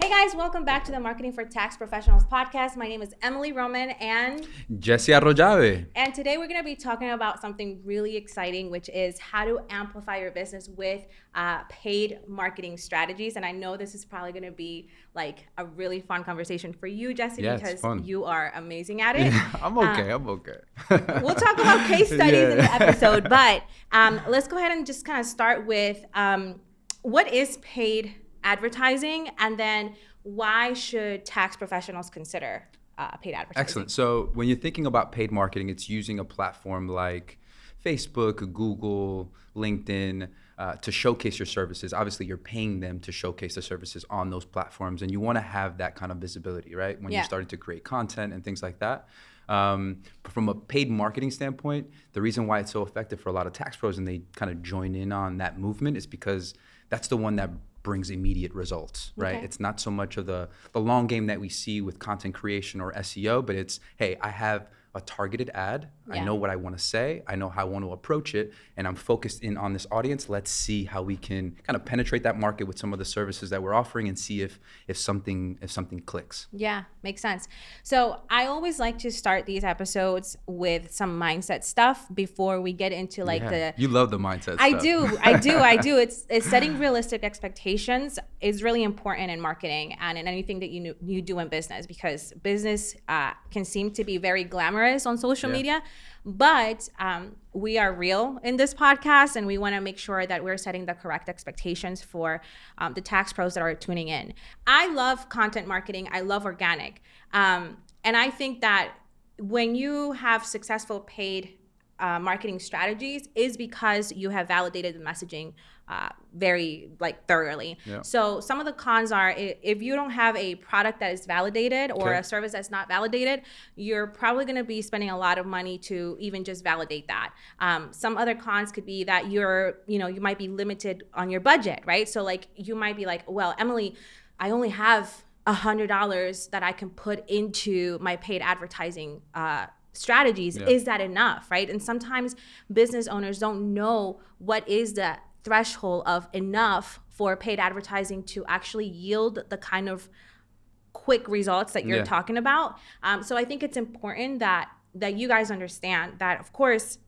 Hey guys, welcome back to the Marketing for Tax Professionals podcast. My name is Emely Roman and Jesse Arroyave. And today we're going to be talking about something really exciting, which is how to amplify your business with paid marketing strategies. And I know this is probably going to be like a really fun conversation for you, Jesse, because you are amazing at it. Yeah, I'm okay. We'll talk about case studies in the episode, but let's go ahead and just kind of start with what is paid advertising, and then why should tax professionals consider paid advertising? Excellent. So when you're thinking about paid marketing, it's using a platform like Facebook, Google, LinkedIn to showcase your services. Obviously, you're paying them to showcase the services on those platforms, and you want to have that kind of visibility, right? When you're starting to create content and things like that. From a paid marketing standpoint, the reason why it's so effective for a lot of tax pros and they kind of join in on that movement is because that's the one that brings immediate results, right? Okay. It's not so much of the long game that we see with content creation or SEO, but it's, hey, I have a targeted ad. I know what I want to say. I know how I want to approach it, and I'm focused in on this audience. Let's see how we can kind of penetrate that market with some of the services that we're offering and see if something clicks. Yeah, makes sense. So I always like to start these episodes with some mindset stuff before we get into You love the mindset stuff. I do. It's setting realistic expectations is really important in marketing and in anything that you do in business, because business can seem to be very glamorous on social media, but we are real in this podcast, and we want to make sure that we're setting the correct expectations for the tax pros that are tuning in. I love content marketing. I love organic. And I think that when you have successful paid marketing strategies is because you have validated the messaging very thoroughly. Yeah. So some of the cons are, if you don't have a product that is validated or a service that's not validated, you're probably going to be spending a lot of money to even just validate that. Some other cons could be that you might be limited on your budget, right? So you might be like, well, Emely, I only have $100 that I can put into my paid advertising strategies. Is that enough, right? And sometimes business owners don't know what is the threshold of enough for paid advertising to actually yield the kind of quick results that you're talking about. So I think it's important that you guys understand that, of course,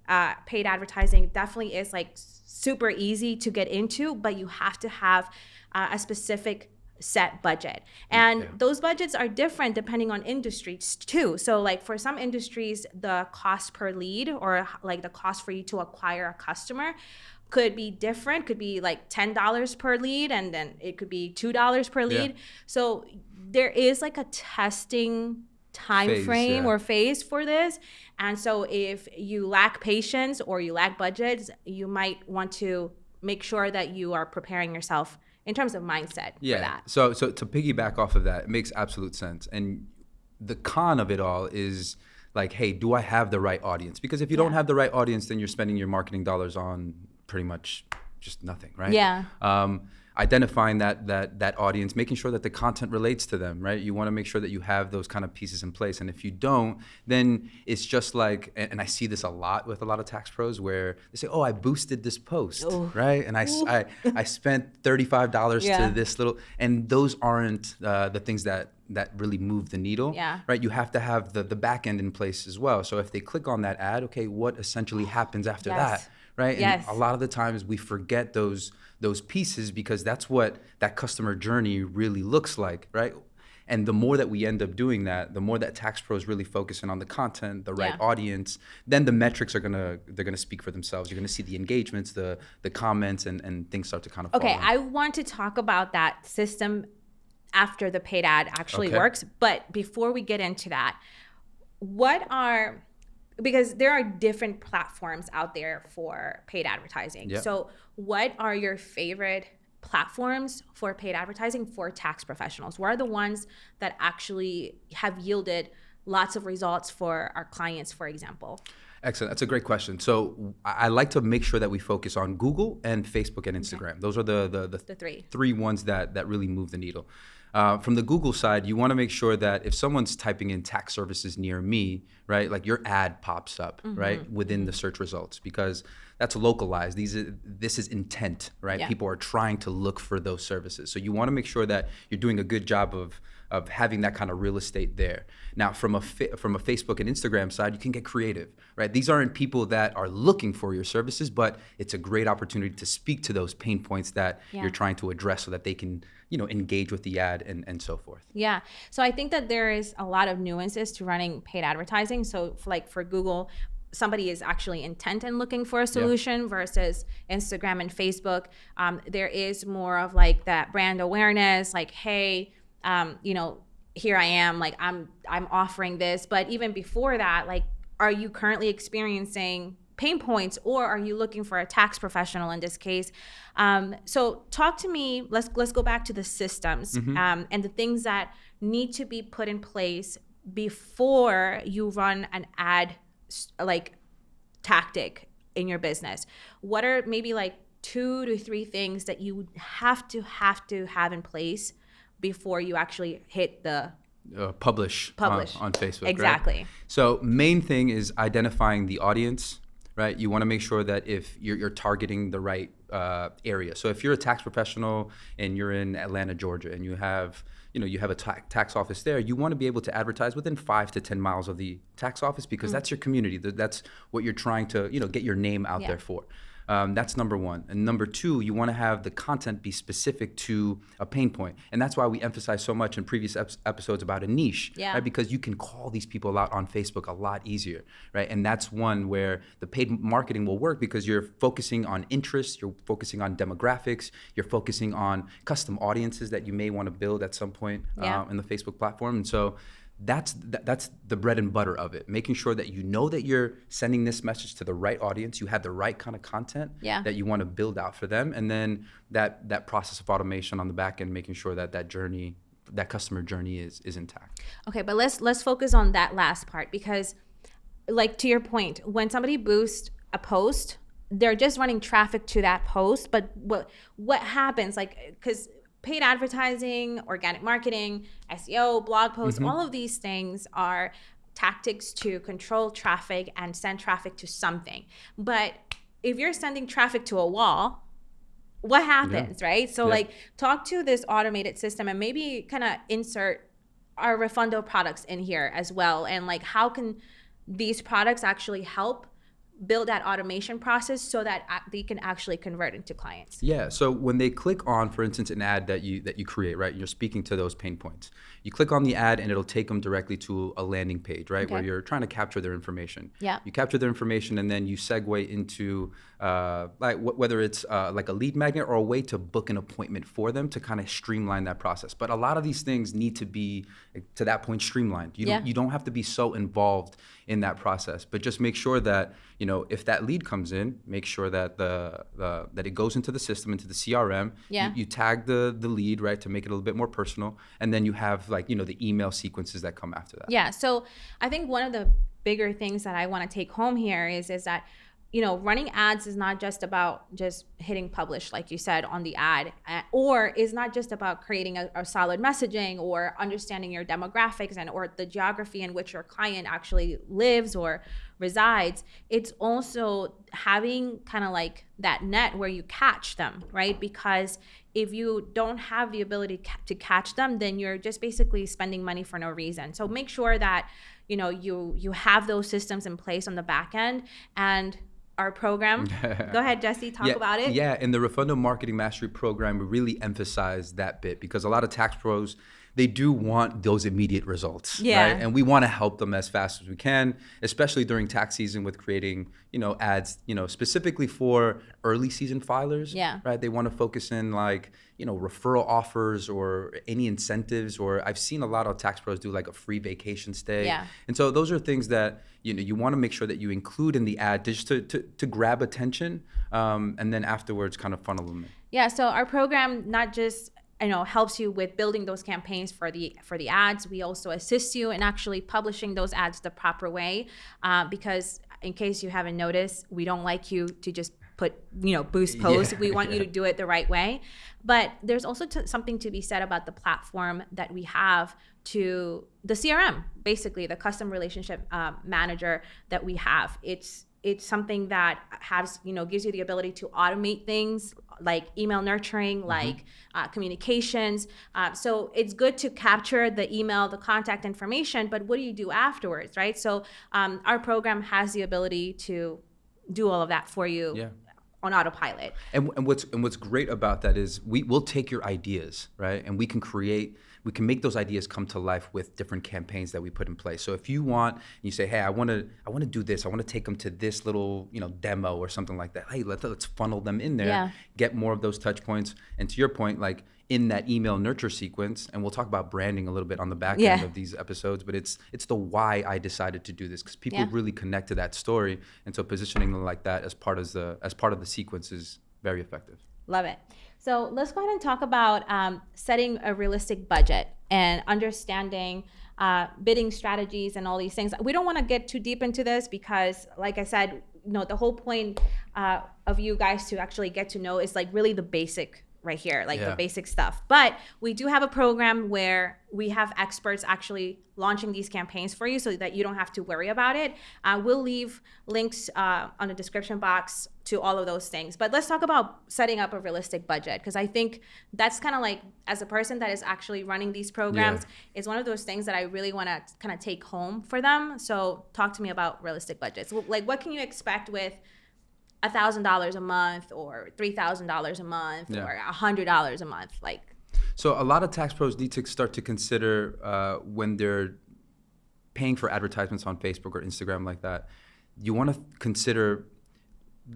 paid advertising definitely is super easy to get into, but you have to have a specific set budget, and those budgets are different depending on industries too. So for some industries, the cost per lead, or the cost for you to acquire a customer, could be different. Could be $10 per lead, and then it could be $2 per lead. So there is a testing time frame or phase for this. And so if you lack patience or you lack budgets, you might want to make sure that you are preparing yourself in terms of mindset for that. So to piggyback off of that, it makes absolute sense. And the con of it all is hey, do I have the right audience? Because if you don't have the right audience, then you're spending your marketing dollars on pretty much just nothing, right? Yeah. Identifying that audience, making sure that the content relates to them, right? You want to make sure that you have those kind of pieces in place. And if you don't, then it's just and I see this a lot with a lot of tax pros where they say, oh, I boosted this post, right? And I spent $35 to this little, and those aren't the things that really move the needle, right? You have to have the back end in place as well. So if they click on that ad, okay, what essentially happens after that? Right? And a lot of the times we forget those pieces because that's what that customer journey really looks like, right? And the more that we end up doing that, the more that tax pros really focusing on the content, the right audience, then the metrics they're gonna speak for themselves. You're gonna see the engagements, the comments, and things start to kind of fall in. I want to talk about that system after the paid ad actually works. But before we get into that, because there are different platforms out there for paid advertising. Yep. So what are your favorite platforms for paid advertising for tax professionals? What are the ones that actually have yielded lots of results for our clients, for example? Excellent. That's a great question. So I like to make sure that we focus on Google and Facebook and Instagram. Those are the three ones that really move the needle. From the Google side, you want to make sure that if someone's typing in tax services near me, right, like your ad pops up, right, within the search results, because that's localized. This is intent, right? Yeah. People are trying to look for those services. So you want to make sure that you're doing a good job of having that kind of real estate there. Now, from a Facebook and Instagram side, you can get creative, right? These aren't people that are looking for your services, but it's a great opportunity to speak to those pain points that you're trying to address so that they can, engage with the ad and so forth. Yeah. So I think that there is a lot of nuances to running paid advertising. So for Google, somebody is actually intent in looking for a solution versus Instagram and Facebook. There is more of like that brand awareness, like, hey, here I am, like I'm offering this. But even before that, like, are you currently experiencing pain points, or are you looking for a tax professional in this case? So talk to me, let's go back to the systems and the things that need to be put in place before you run an ad like tactic in your business. What are maybe like 2 to 3 things that you have to have in place before you actually hit the publish. On Facebook? Exactly. Right? So main thing is identifying the audience, right? You want to make sure that if you're targeting the right area. So if you're a tax professional and you're in Atlanta, Georgia, and you have a tax office there, you want to be able to advertise within 5 to 10 miles of the tax office, because that's your community. That's what you're trying to, get your name out there for. That's number one. And number two, you want to have the content be specific to a pain point. And that's why we emphasize so much in previous episodes about a niche, right? Because you can call these people out on Facebook a lot easier, right? And that's one where the paid marketing will work, because you're focusing on interests, you're focusing on demographics, you're focusing on custom audiences that you may want to build at some point in the Facebook platform. And so that's the bread and butter of it, making sure that that you're sending this message to the right audience, you have the right kind of content that you want to build out for them, and then that process of automation on the back end, making sure that customer journey is intact. Okay, but let's focus on that last part, because like to your point, when somebody boosts a post, they're just running traffic to that post, but what happens, like, because paid advertising, organic marketing, SEO, blog posts, all of these things are tactics to control traffic and send traffic to something. But if you're sending traffic to a wall, what happens, right? So like, talk to this automated system, and maybe kind of insert our Refundo products in here as well. And like, how can these products actually help build that automation process so that they can actually convert into clients? Yeah. So when they click on, for instance, an ad that you create, right? You're speaking to those pain points. You click on the ad and it'll take them directly to a landing page, right? Where you're trying to capture their information. Yeah. You capture their information and then you segue into whether it's like a lead magnet or a way to book an appointment for them to kind of streamline that process. But a lot of these things need to be, to that point, streamlined. You don't have to be so involved in that process, but just make sure that, if that lead comes in, make sure that that it goes into the system, into the CRM. You tag the lead, right, to make it a little bit more personal, and then you have the email sequences that come after that. Yeah. So I think one of the bigger things that I want to take home here is that running ads is not just about just hitting publish, like you said, on the ad, or is not just about creating a solid messaging or understanding your demographics or the geography in which your client actually lives or resides. It's also having kind of like that net where you catch them, right? Because if you don't have the ability to catch them, then you're just basically spending money for no reason. So make sure that you have those systems in place on the back end. And our program, go ahead, Jesse, talk about it. Yeah, in the Refundo Marketing Mastery Program, we really emphasize that bit, because a lot of tax pros, they do want those immediate results, right? And we want to help them as fast as we can, especially during tax season with creating, ads, specifically for early season filers, right? They want to focus in like, referral offers or any incentives, or I've seen a lot of tax pros do like a free vacation stay. And so those are things that, you want to make sure that you include in the ad just to grab attention, and then afterwards kind of funnel them in. Yeah, so our program not just helps you with building those campaigns for the ads. We also assist you in actually publishing those ads the proper way, because in case you haven't noticed, we don't like you to just put, boost posts. We want you to do it the right way. But there's also something to be said about the platform that we have to the CRM, basically the custom relationship manager that we have. It's something that has, gives you the ability to automate things like email nurturing, like communications. So it's good to capture the email, the contact information, but what do you do afterwards, right? So our program has the ability to do all of that for you on autopilot. And what's great about that is we'll take your ideas, right? And we can make those ideas come to life with different campaigns that we put in place. So if you want, you say, hey, I want to do this. I want to take them to this little, demo or something like that. Hey, let's funnel them in there, get more of those touch points. And to your point, like in that email nurture sequence, and we'll talk about branding a little bit on the back end of these episodes, but it's the why I decided to do this, because people really connect to that story. And so positioning them like that as part of the sequence is very effective. Love it. So let's go ahead and talk about setting a realistic budget and understanding bidding strategies and all these things. We don't want to get too deep into this because, like I said, the whole point of you guys to actually get to know is like really the basic right here, like the basic stuff. But we do have a program where we have experts actually launching these campaigns for you so that you don't have to worry about it. We'll leave links on the description box to all of those things. But let's talk about setting up a realistic budget, because I think that's kind of like, as a person that is actually running these programs, it's one of those things that I really want to kind of take home for them. So talk to me about realistic budgets. Like, what can you expect with $1,000 a month or $3,000 a month or $100 a month? Like, so a lot of tax pros need to start to consider when they're paying for advertisements on Facebook or Instagram like that, you want to consider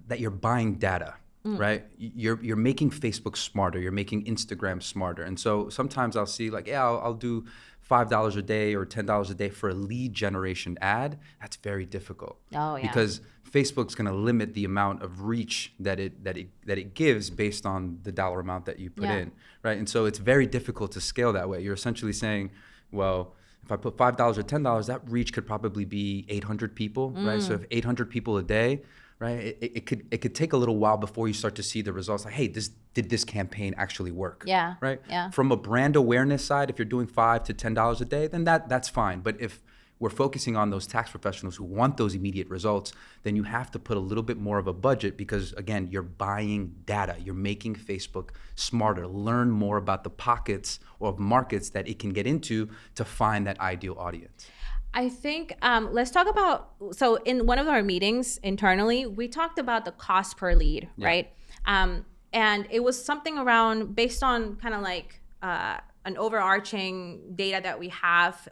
that you're buying data, right? You're making Facebook smarter. You're making Instagram smarter. And so sometimes I'll see like, I'll do $5 a day or $10 a day for a lead generation ad. That's very difficult. Because Facebook's going to limit the amount of reach that it gives based on the dollar amount that you put in, right? And so it's very difficult to scale that way. You're essentially saying, well, if I put $5 or $10, that reach could probably be 800 people, right? So if 800 people a day, right, it could take a little while before you start to see the results. Like, hey, did this campaign actually work? Right. From a brand awareness side, if you're doing $5 to $10 a day, then that's fine. But if we're focusing on those tax professionals who want those immediate results, then you have to put a little bit more of a budget, because again, you're buying data. You're making Facebook smarter. Learn more about the pockets or markets that it can get into to find that ideal audience. I think let's talk about, so in one of our meetings internally, we talked about the cost per lead, right? And it was something around, based on kind of like an overarching data that we have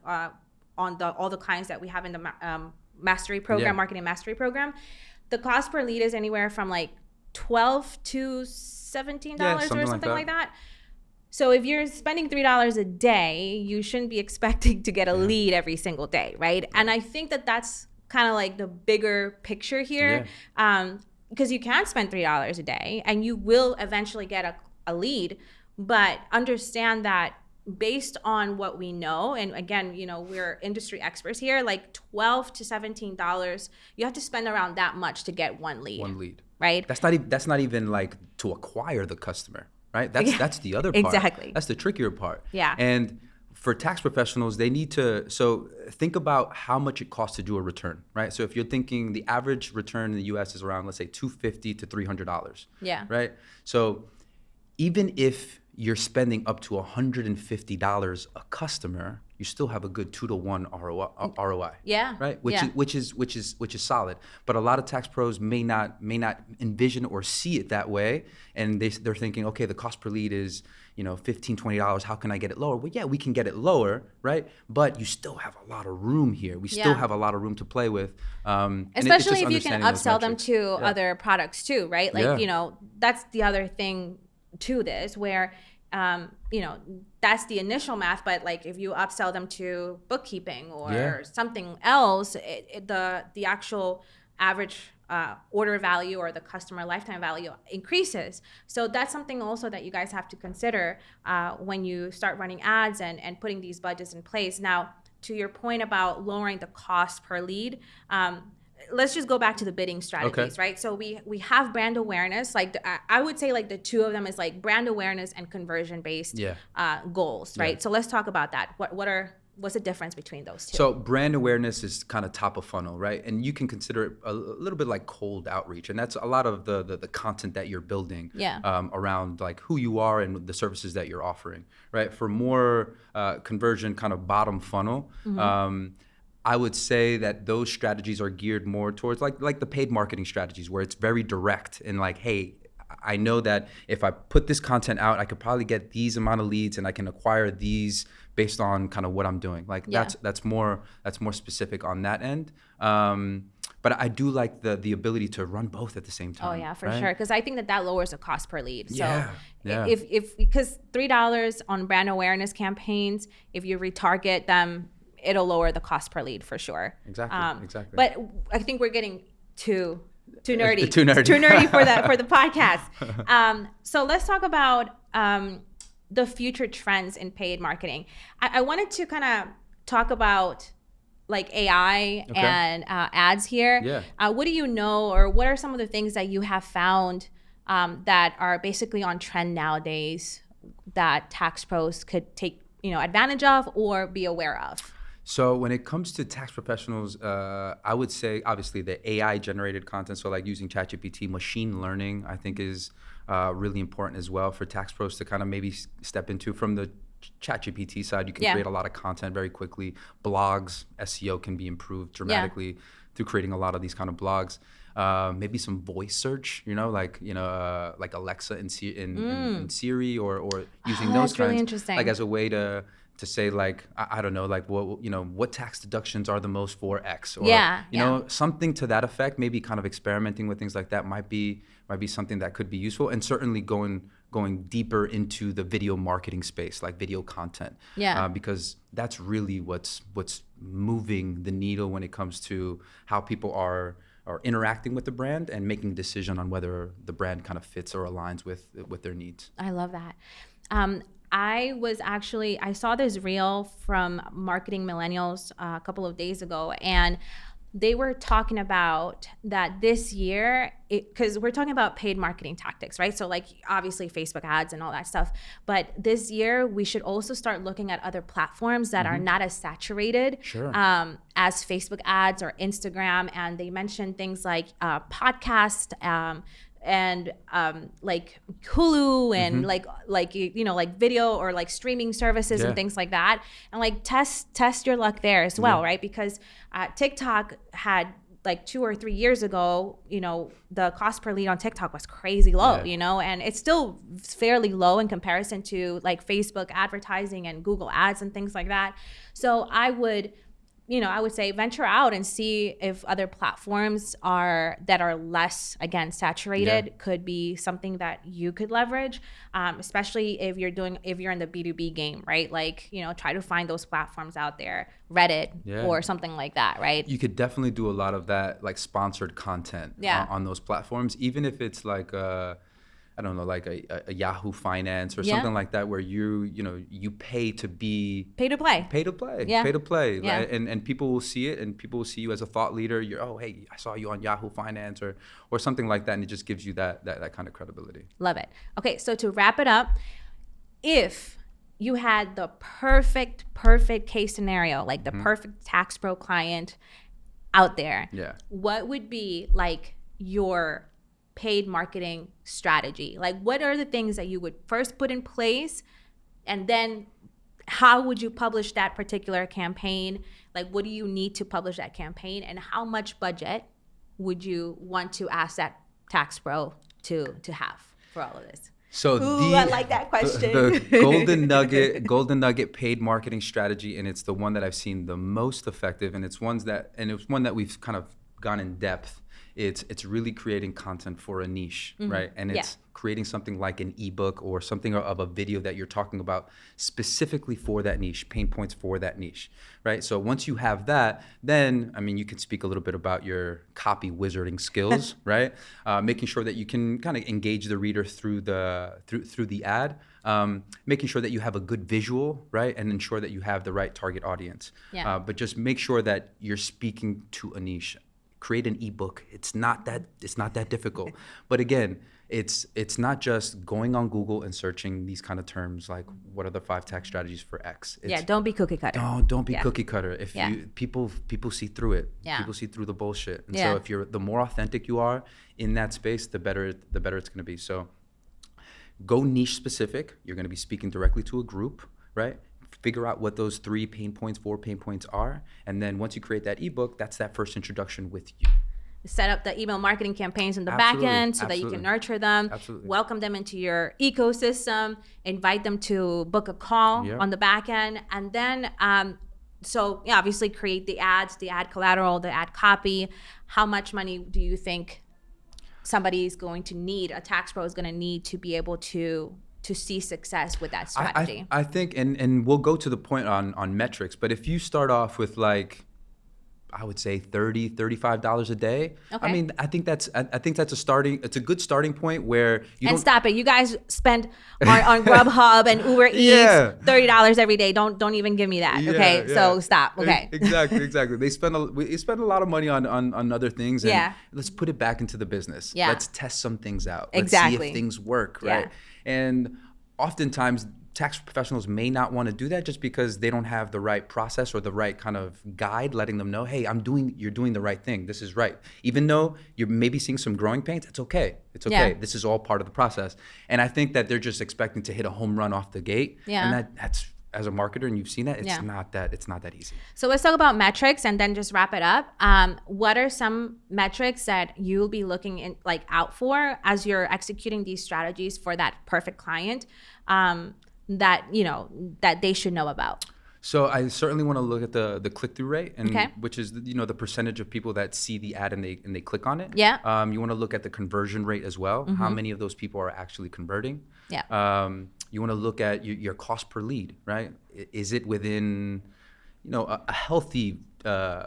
on all the clients that we have in the mastery program, marketing mastery program. The cost per lead is anywhere from like $12 to $17 or something like that. So if you're spending $3 a day, you shouldn't be expecting to get a lead every single day, right? And I think that that's kind of like the bigger picture here, because you can spend $3 a day and you will eventually get a lead, but understand that based on what we know, and again, we're industry experts here, like $12 to $17, you have to spend around that much to get one lead. Right? That's not even like to acquire the customer. Right? That's the other part. Exactly. That's the trickier part. Yeah. And for tax professionals, they need to, so think about how much it costs to do a return, right? So if you're thinking the average return in the US is around, let's say, $250 to $300. Yeah. Right? So even if you're spending up to $150 a customer, you still have a good 2-to-1 ROI. Yeah. Right. Which is solid. But a lot of tax pros may not envision or see it that way, and they're thinking, okay, the cost per lead is $15, $20. How can I get it lower? Well, yeah, we can get it lower, right? But you still have a lot of room here. We still have a lot of room to play with. Especially if you can upsell them to other products too, right? Like that's the other thing to this, where that's the initial math, but like if you upsell them to bookkeeping or something else, the actual average order value or the customer lifetime value increases. So that's something also that you guys have to consider when you start running ads and putting these budgets in place. Now, to your point about lowering the cost per lead, let's just go back to the bidding strategies, right? So we have brand awareness. Like I would say like the two of them is like brand awareness and conversion based goals, right? So let's talk about that. What's the difference between those two? So brand awareness is kind of top of funnel, right? And you can consider it a little bit like cold outreach. And that's a lot of the content that you're building around like who you are and the services that you're offering, right? For more conversion kind of bottom funnel, I would say that those strategies are geared more towards like the paid marketing strategies where it's very direct and like, hey, I know that if I put this content out, I could probably get these amount of leads and I can acquire these based on kind of what I'm doing. Like that's more specific on that end. But I do like the ability to run both at the same time. Oh yeah, for sure. Because I think that lowers the cost per lead. So yeah. if because $3 on brand awareness campaigns, if you retarget them, it'll lower the cost per lead for sure. Exactly. But I think we're getting too nerdy. Too nerdy. Too nerdy for the podcast. So let's talk about the future trends in paid marketing. I wanted to kind of talk about like AI and ads here. Yeah. What do you know, or what are some of the things that you have found that are basically on trend nowadays that tax pros could take advantage of or be aware of? So when it comes to tax professionals, I would say obviously the AI generated content, so like using ChatGPT, machine learning, I think is really important as well for tax pros to kind of maybe step into. From the ChatGPT side, you can create a lot of content very quickly. Blogs, SEO can be improved dramatically through creating a lot of these kind of blogs. Maybe some voice search, like Alexa in Siri or using those kinds, really interesting. like as a way to say like, I don't know, like what tax deductions are the most for X, or something to that effect. Maybe kind of experimenting with things like that might be something that could be useful, and certainly going deeper into the video marketing space, like video content, because that's really what's moving the needle when it comes to how people are interacting with the brand and making a decision on whether the brand kind of fits or aligns with their needs. I love that. I saw this reel from Marketing Millennials a couple of days ago, and they were talking about that this year, because we're talking about paid marketing tactics, right? So like obviously Facebook ads and all that stuff. But this year we should also start looking at other platforms that are not as saturated as Facebook ads or Instagram. And they mentioned things like podcast, and like Hulu and like video or like streaming services and things like that, and like test your luck there as well, right? Because TikTok had like 2 or 3 years ago, the cost per lead on TikTok was crazy low, and it's still fairly low in comparison to like Facebook advertising and Google ads and things like that. So I would say venture out and see if other platforms that are less, again, saturated could be something that you could leverage, especially if you're in the B2B game, right? Like, try to find those platforms out there, Reddit or something like that, right? You could definitely do a lot of that, like sponsored content on those platforms, even if it's like I don't know, like a Yahoo Finance or something like that, where you pay to be pay to play, right? And people will see it, and people will see you as a thought leader. Hey, I saw you on Yahoo Finance or something like that, and it just gives you that kind of credibility. Love it. Okay, so to wrap it up, if you had the perfect case scenario, like the perfect tax pro client out there, what would be like your paid marketing strategy? Like, what are the things that you would first put in place, and then how would you publish that particular campaign? Like, what do you need to publish that campaign, and how much budget would you want to ask that tax pro to have for all of this? So I like that question. The golden nugget paid marketing strategy, and it's the one that I've seen the most effective, and it's one that we've kind of gone in depth. It's really creating content for a niche, right? And it's creating something like an ebook or something of a video that you're talking about specifically for that niche, pain points for that niche, right? So once you have that, then, you can speak a little bit about your copy wizarding skills, right? Making sure that you can kind of engage the reader through the ad, making sure that you have a good visual, right? And ensure that you have the right target audience. But just make sure that you're speaking to a niche. create an ebook. It's not that difficult. But again, it's not just going on Google and searching these kind of terms like what are the 5 tax strategies for X. Don't be cookie cutter. Don't be cookie cutter. If people see through it. People see through the bullshit. And so the more authentic you are in that space, the better it's going to be. So go niche specific. You're going to be speaking directly to a group, right? Figure out what those 4 pain points are. And then once you create that ebook, that's that first introduction with you. Set up the email marketing campaigns in the back end so that you can nurture them, welcome them into your ecosystem, invite them to book a call on the back end. And then, obviously create the ads, the ad collateral, the ad copy. How much money do you think somebody is going to need, a tax pro is going to need to be able to see success with that strategy? I think, and we'll go to the point on metrics, but if you start off with like, I would say $30, $35 a day. Okay. I mean, I think that's it's a good starting point where you don't stop it. You guys spend on Grubhub and Uber Eats $30 every day. Don't even give me that. Okay. So stop. Okay. Exactly. They spend a lot of money on other things. And let's put it back into the business. Yeah. Let's test some things out. Let's see if things work, right? And oftentimes tax professionals may not want to do that just because they don't have the right process or the right kind of guide letting them know, hey, you're doing the right thing. This is right. Even though you're maybe seeing some growing pains, it's okay. It's okay. Yeah. This is all part of the process. And I think that they're just expecting to hit a home run off the gate. Yeah. And that's, as a marketer, and you've seen that, it's not that easy. So let's talk about metrics and then just wrap it up. What are some metrics that you'll be looking out for as you're executing these strategies for that perfect client? That they should know about? So I certainly want to look at the click-through rate, and which is the percentage of people that see the ad and they click on it. Yeah. You want to look at the conversion rate as well. Mm-hmm. How many of those people are actually converting? Yeah. You want to look at your cost per lead, right? Is it within a healthy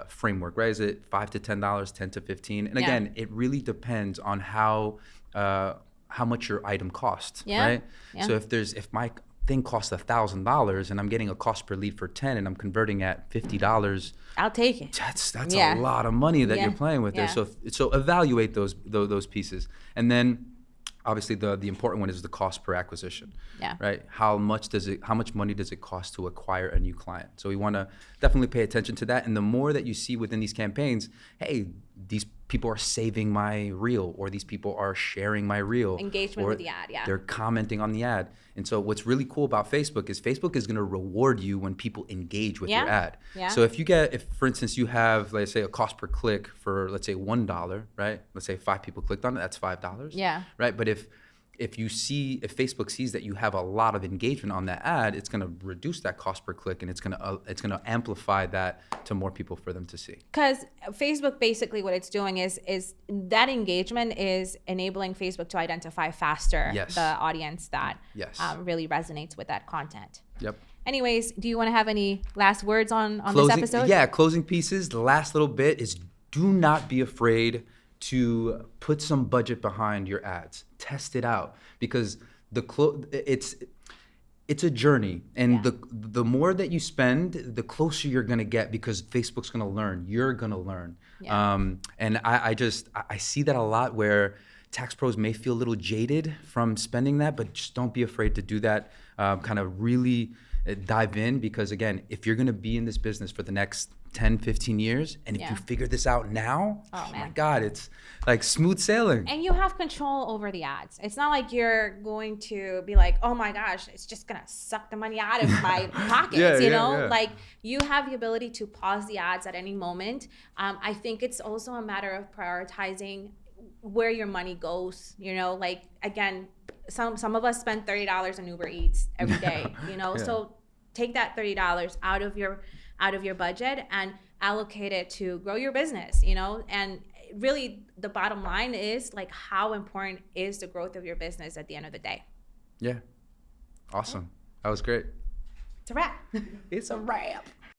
framework, right? Is it $5 to $10, $10 to $15? And again, it really depends on how much your item costs, right? Yeah. So if my thing costs $1,000 and I'm getting a cost per lead for 10 and I'm converting at $50, I'll take it. That's a lot of money that you're playing with there. So evaluate those pieces. And then obviously the important one is the cost per acquisition. Yeah. Right? How much money does it cost to acquire a new client? So we want to definitely pay attention to that. And the more that you see within these campaigns, hey, these people are saving my reel, or these people are sharing my reel. Engagement with the ad, they're commenting on the ad. And so what's really cool about Facebook is going to reward you when people engage with your ad. Yeah. So if for instance you have, let's say, a cost per click for, let's say, $1, right? Let's say 5 people clicked on it, that's $5. Yeah. Right? But if Facebook sees that you have a lot of engagement on that ad, it's going to reduce that cost per click, and it's going to amplify that to more people for them to see. Because Facebook, basically what it's doing is that engagement is enabling Facebook to identify faster the audience that really resonates with that content. Yep. Anyways, do you want to have any last words on this episode? Yeah, closing pieces. The last little bit is, do not be afraid to put some budget behind your ads. Test it out, because it's a journey, and the more that you spend, the closer you're gonna get, because Facebook's gonna learn. You're gonna learn. Yeah. And I see that a lot, where tax pros may feel a little jaded from spending that, but just don't be afraid to do that. Kind of really dive in, because again, if you're gonna be in this business for the next 10, 15 years, and if you figure this out now, oh my God, it's like smooth sailing. And you have control over the ads. It's not like you're going to be like, oh my gosh, it's just gonna suck the money out of my pockets, you know? Like, you have the ability to pause the ads at any moment. I think it's also a matter of prioritizing where your money goes, like, again, some of us spend $30 on Uber Eats every day, so take that $30 out of your budget and allocate it to grow your business, and really the bottom line is, like, how important is the growth of your business at the end of the day? Yeah. Awesome. That was great. It's a wrap. It's a wrap.